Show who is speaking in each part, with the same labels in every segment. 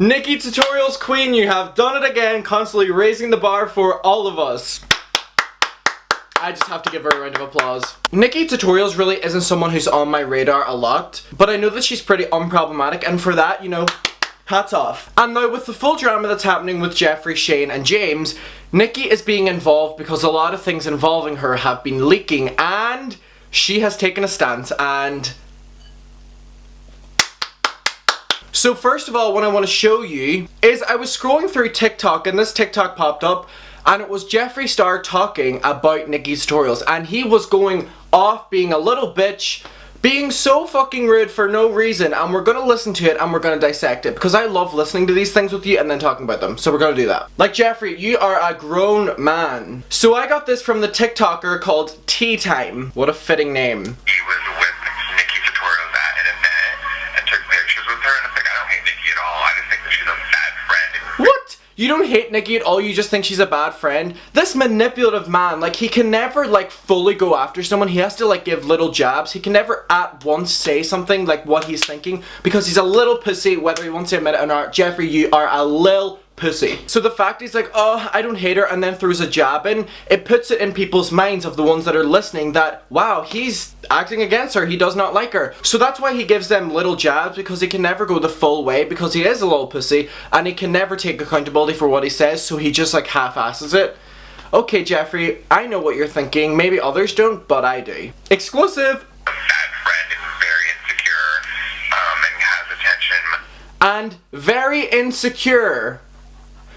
Speaker 1: Nikkie Tutorials Queen, you have done it again, constantly raising the bar for all of us. I just have to give her a round of applause. Nikkie Tutorials really isn't someone who's on my radar a lot, but I know that she's pretty unproblematic, and for that, you know, hats off. And now with the full drama that's happening with Jeffree, Shane and James, Nikkie is being involved because a lot of things involving her have been leaking, and she has taken a stance. And so first of all, what I want to show you is I was scrolling through TikTok and this TikTok popped up and it was Jeffree Star talking about Nikkie Tutorials, and he was going off being a little bitch, being so fucking rude for no reason, and we're gonna listen to it and we're gonna dissect it because I love listening to these things with you and then talking about them, so we're gonna do that. Like, Jeffree, you are a grown man. So I got this from the TikToker called Tea Time. What a fitting name.
Speaker 2: He was with Nikkie Tutorials at an event and took pictures with her, and I was like, I don't hate Nikkie at all. I just think that she's a bad friend.
Speaker 1: What? You don't hate Nikkie at all, you just think she's a bad friend? This manipulative man, like, he can never, like, fully go after someone. He has to, like, give little jabs. He can never at once say something like what he's thinking because he's a little pussy, whether he wants to admit it or not. Jeffree, you are a lil pussy. So the fact he's like, oh, I don't hate her, and then throws a jab in, it puts it in people's minds, of the ones that are listening, that, wow, he's acting against her, he does not like her. So that's why he gives them little jabs, because he can never go the full way, because he is a little pussy, and he can never take accountability for what he says, so he just like half-asses it. Okay, Jeffree, I know what you're thinking, maybe others don't, but I do. Exclusive!
Speaker 2: Bad friend is very insecure, and has attention.
Speaker 1: And very insecure.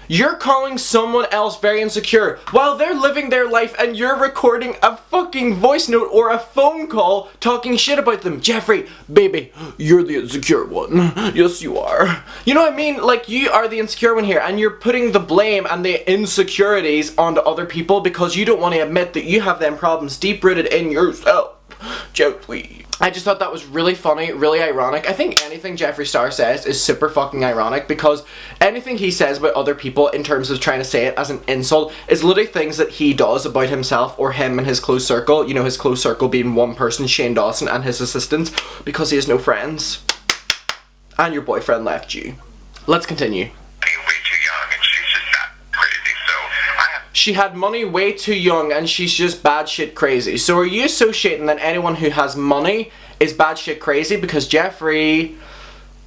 Speaker 1: You're calling someone else very insecure while they're living their life and you're recording a fucking voice note or a phone call talking shit about them. Jeffree, baby, you're the insecure one. Yes, you are. You know what I mean? Like, you are the insecure one here, and you're putting the blame and the insecurities onto other people because you don't want to admit that you have them problems deep-rooted in yourself. Jeffree. I just thought that was really funny, really ironic. I think anything Jeffree Star says is super fucking ironic because anything he says about other people in terms of trying to say it as an insult is literally things that he does about himself or him and his close circle. You know, his close circle being one person, Shane Dawson, and his assistants, because he has no friends. And your boyfriend left you. Let's continue. She had money way too young and she's just bad shit crazy. So are you associating that anyone who has money is bad shit crazy? Because Jeffree...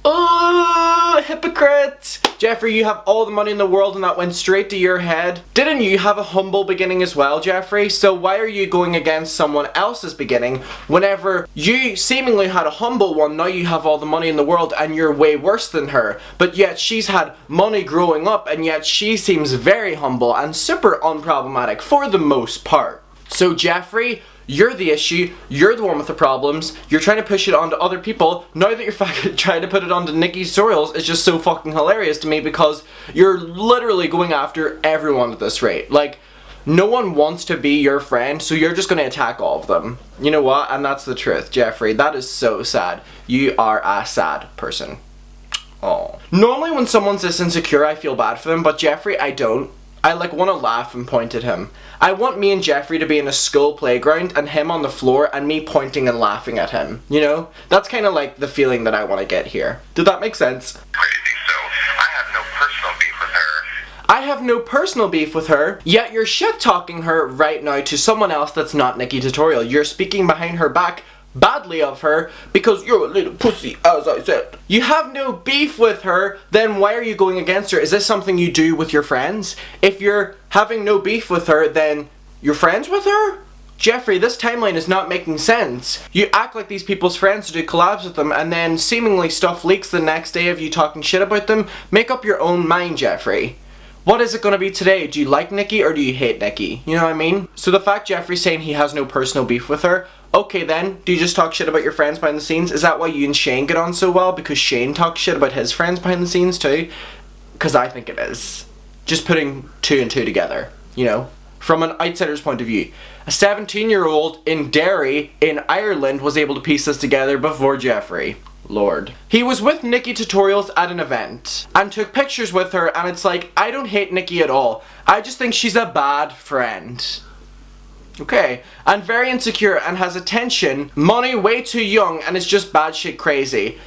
Speaker 1: Oh, hypocrite! Jeffree, you have all the money in the world and that went straight to your head. Didn't you have a humble beginning as well, Jeffree? So why are you going against someone else's beginning whenever you seemingly had a humble one? Now you have all the money in the world and you're way worse than her. But yet she's had money growing up and yet she seems very humble and super unproblematic for the most part. So Jeffree, you're the issue, you're the one with the problems, you're trying to push it onto other people. Now that you're fucking trying to put it onto Nikkie Tutorials, it's just so fucking hilarious to me because you're literally going after everyone at this rate. Like, no one wants to be your friend, so you're just going to attack all of them. You know what? And that's the truth, Jeffree. That is so sad. You are a sad person. Oh. Normally when someone's this insecure, I feel bad for them, but Jeffree, I don't. I like want to laugh and point at him. I want me and Jeffree to be in a school playground and him on the floor and me pointing and laughing at him. You know? That's kind of like the feeling that I want to get here. Did that make sense?
Speaker 2: Crazy, so I have no personal beef with her.
Speaker 1: I have no personal beef with her, yet you're shit-talking her right now to someone else that's not Nikkie Tutorial. You're speaking behind her back badly of her because you're a little pussy, as I said. You have no beef with her, then why are you going against her? Is this something you do with your friends? If you're having no beef with her, then you're friends with her? Jeffree, this timeline is not making sense. You act like these people's friends to do collabs with them, and then seemingly stuff leaks the next day of you talking shit about them. Make up your own mind, Jeffree. What is it going to be today? Do you like Nikkie or do you hate Nikkie? You know what I mean? So the fact Jeffree's saying he has no personal beef with her, okay then, do you just talk shit about your friends behind the scenes? Is that why you and Shane get on so well? Because Shane talks shit about his friends behind the scenes too? Because I think it is. Just putting two and two together, you know? From an outsider's point of view. A 17-year-old in Derry in Ireland was able to piece this together before Jeffree. Lord. He was with Nikkie Tutorials at an event and took pictures with her, and it's like, I don't hate Nikkie at all. I just think she's a bad friend. Okay. And very insecure and has attention, money way too young, and is just bad shit crazy.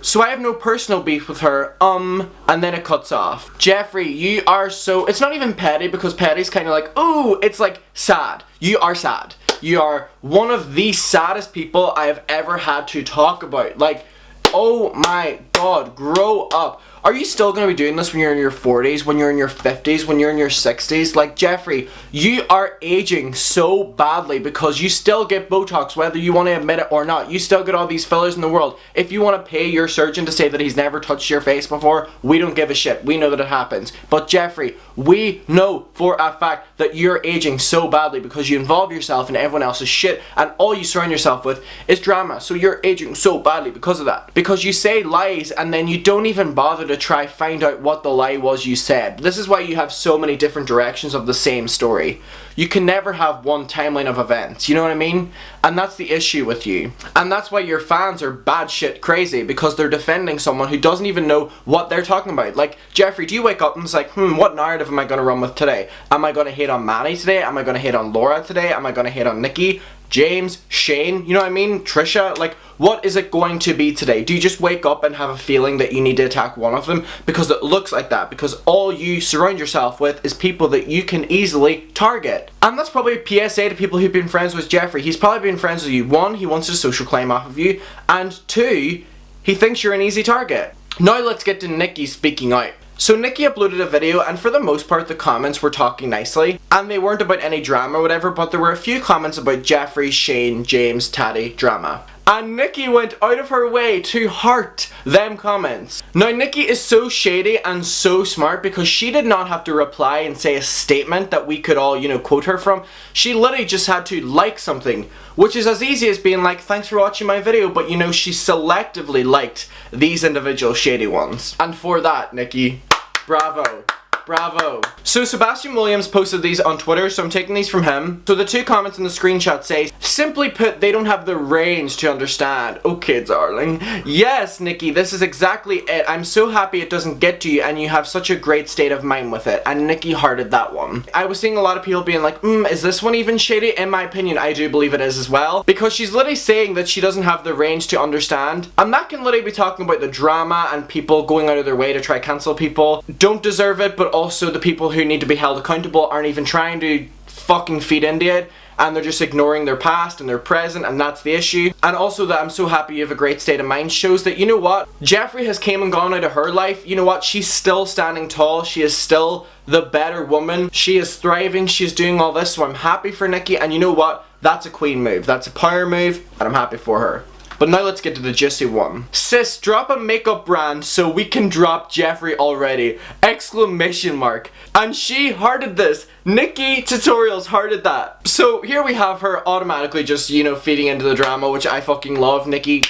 Speaker 1: So I have no personal beef with her, and then it cuts off. Jeffree, you are so, it's not even petty, because petty's kind of like, ooh, it's like sad. You are sad. You are one of the saddest people I have ever had to talk about. Like, oh my god, grow up. Are you still going to be doing this when you're in your 40s, when you're in your 50s, when you're in your 60s? Like, Jeffree, you are aging so badly because you still get Botox, whether you want to admit it or not. You still get all these fillers in the world. If you want to pay your surgeon to say that he's never touched your face before, we don't give a shit. We know that it happens. But Jeffree, we know for a fact that you're aging so badly because you involve yourself in everyone else's shit, and all you surround yourself with is drama. So you're aging so badly because of that. Because you say lies and then you don't even bother to try find out what the lie was you said. This is why you have so many different directions of the same story. You can never have one timeline of events, you know what I mean? And that's the issue with you. And that's why your fans are bad shit crazy, because they're defending someone who doesn't even know what they're talking about. Like, Jeffree, do you wake up and it's like, what narrative am I going to run with today? Am I going to hate on Manny today? Am I going to hate on Laura today? Am I going to hate on Nikkie? James, Shane, you know what I mean? Trisha, like, what is it going to be today? Do you just wake up and have a feeling that you need to attack one of them? Because it looks like that, because all you surround yourself with is people that you can easily target. And that's probably a PSA to people who've been friends with Jeffree. He's probably been friends with you. One, he wants a social claim off of you, and two, he thinks you're an easy target. Now let's get to Nikkie speaking out. So Nikkie uploaded a video, and for the most part the comments were talking nicely, and they weren't about any drama or whatever, but there were a few comments about Jeffree, Shane, James, Taddy, drama. And Nikkie went out of her way to heart them comments. Now Nikkie is so shady and so smart, because she did not have to reply and say a statement that we could all, you know, quote her from. She literally just had to like something, which is as easy as being like, thanks for watching my video, but you know, she selectively liked these individual shady ones. And for that, Nikkie, bravo. Bravo. So Sebastian Williams posted these on Twitter, so I'm taking these from him. So the two comments in the screenshot say, simply put, they don't have the range to understand. Okay, darling. Yes, Nikkie, this is exactly it. I'm so happy it doesn't get to you and you have such a great state of mind with it. And Nikkie hearted that one. I was seeing a lot of people being like, is this one even shady? In my opinion, I do believe it is as well. Because she's literally saying that she doesn't have the range to understand. And that can literally be talking about the drama and people going out of their way to try cancel people. Don't deserve it, but also the people who need to be held accountable aren't even trying to fucking feed into it, and they're just ignoring their past and their present, and that's the issue. And also that I'm so happy you have a great state of mind shows that, you know what, Jeffree has came and gone out of her life. You know what, she's still standing tall. She is still the better woman. She is thriving. She's doing all this, so I'm happy for Nikkie. And you know what, that's a queen move. That's a power move, and I'm happy for her. But now let's get to the juicy one. Sis, drop a makeup brand so we can drop Jeffree already! Exclamation mark. And she hearted this. Nikkietutorials hearted that. So here we have her automatically just, you know, feeding into the drama, which I fucking love. Nikkie,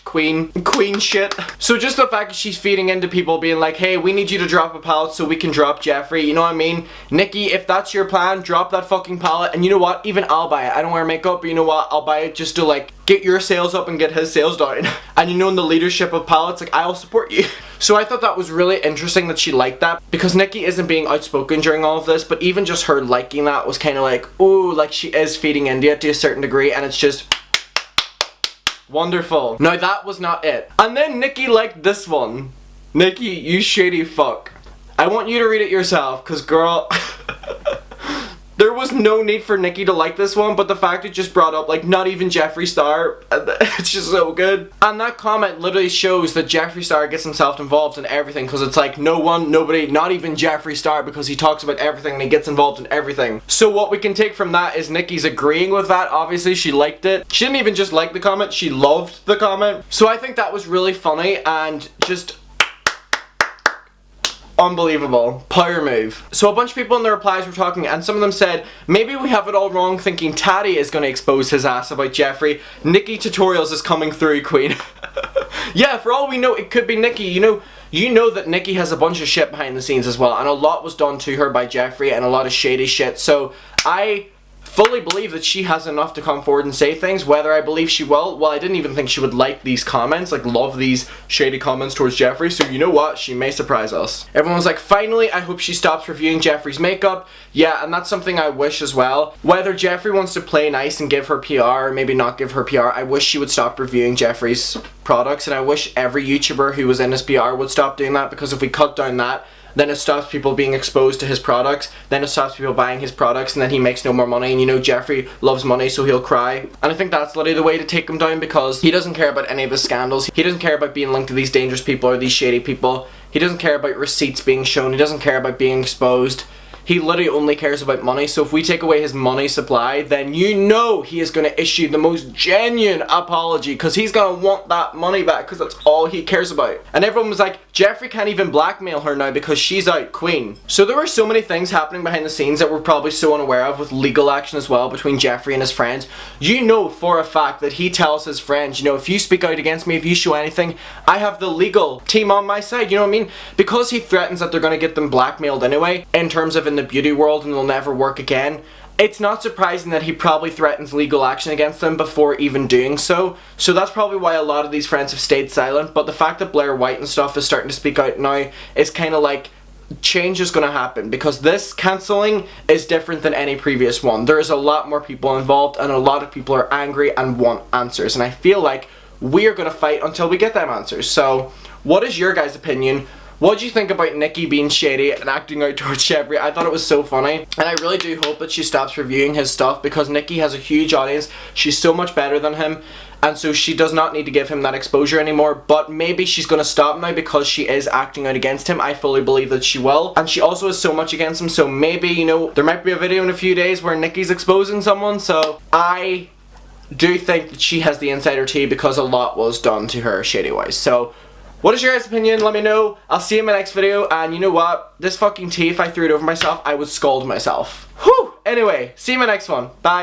Speaker 1: queen shit. So just the fact that she's feeding into people being like, hey, we need you to drop a palette so we can drop Jeffree, you know what I mean? Nikkie, if that's your plan, drop that fucking palette, and you know what, even I'll buy it. I don't wear makeup, but you know what, I'll buy it just to like get your sales up and get his sales down. And you know, in the leadership of palettes, like, I'll support you. So I thought that was really interesting that she liked that, because Nikkie isn't being outspoken during all of this, but even just her liking that was kind of like, ooh, like she is feeding into it to a certain degree, and it's just wonderful. Now that was not it. And then Nikkie liked this one. Nikkie, you shady fuck. I want you to read it yourself, cause girl, there was no need for Nikkie to like this one, but the fact it just brought up like not even Jeffree Star, it's just so good. And that comment literally shows that Jeffree Star gets himself involved in everything, because it's like no one, nobody, not even Jeffree Star, because he talks about everything and he gets involved in everything. So what we can take from that is Nikkie's agreeing with that. Obviously she liked it. She didn't even just like the comment, she loved the comment. So I think that was really funny and just unbelievable. Power move. So a bunch of people in the replies were talking, and some of them said, maybe we have it all wrong thinking Taddy is going to expose his ass about Jeffree. Nikkietutorials is coming through, queen. Yeah, for all we know, it could be Nikkie. You know that Nikkie has a bunch of shit behind the scenes as well, and a lot was done to her by Jeffree and a lot of shady shit. So I fully believe that she has enough to come forward and say things. Whether I believe she will, well, I didn't even think she would like these comments, like love these shady comments towards Jeffree, so you know what, she may surprise us. Everyone was like, finally, I hope she stops reviewing Jeffree's makeup. Yeah, and that's something I wish as well. Whether Jeffree wants to play nice and give her PR, or maybe not give her PR, I wish she would stop reviewing Jeffree's products, and I wish every YouTuber who was in his PR would stop doing that, because if we cut down that, then it stops people being exposed to his products, then it stops people buying his products, and then he makes no more money. And you know, Jeffree loves money, so he'll cry. And I think that's literally the way to take him down, because he doesn't care about any of his scandals. He doesn't care about being linked to these dangerous people or these shady people. He doesn't care about receipts being shown. He doesn't care about being exposed. He literally only cares about money. So if we take away his money supply, then you know he is going to issue the most genuine apology, because he's going to want that money back, because that's all he cares about. And everyone was like, Jeffree can't even blackmail her now because she's out queen. So there were so many things happening behind the scenes that we're probably so unaware of, with legal action as well between Jeffree and his friends. You know for a fact that he tells his friends, you know, if you speak out against me, if you show anything, I have the legal team on my side, you know what I mean? Because he threatens that they're going to get them blackmailed anyway, in terms of in the beauty world, and they'll never work again. It's not surprising that he probably threatens legal action against them before even doing so. So that's probably why a lot of these friends have stayed silent. But the fact that Blair White and stuff is starting to speak out now is kind of like, change is going to happen, because this cancelling is different than any previous one. There is a lot more people involved, and a lot of people are angry and want answers. And I feel like we are going to fight until we get them answers. So what is your guys' opinion? What do you think about Nikkie being shady and acting out towards Jeffree? I thought it was so funny, and I really do hope that she stops reviewing his stuff, because Nikkie has a huge audience. She's so much better than him, and so she does not need to give him that exposure anymore. But maybe she's going to stop now because she is acting out against him. I fully believe that she will, and she also has so much against him, so maybe, you know, there might be a video in a few days where Nikkie's exposing someone. So I do think that she has the insider tea, because a lot was done to her shady wise. So what is your guys' opinion? Let me know. I'll see you in my next video. And you know what? This fucking tea, if I threw it over myself, I would scald myself. Whew! Anyway, see you in my next one. Bye.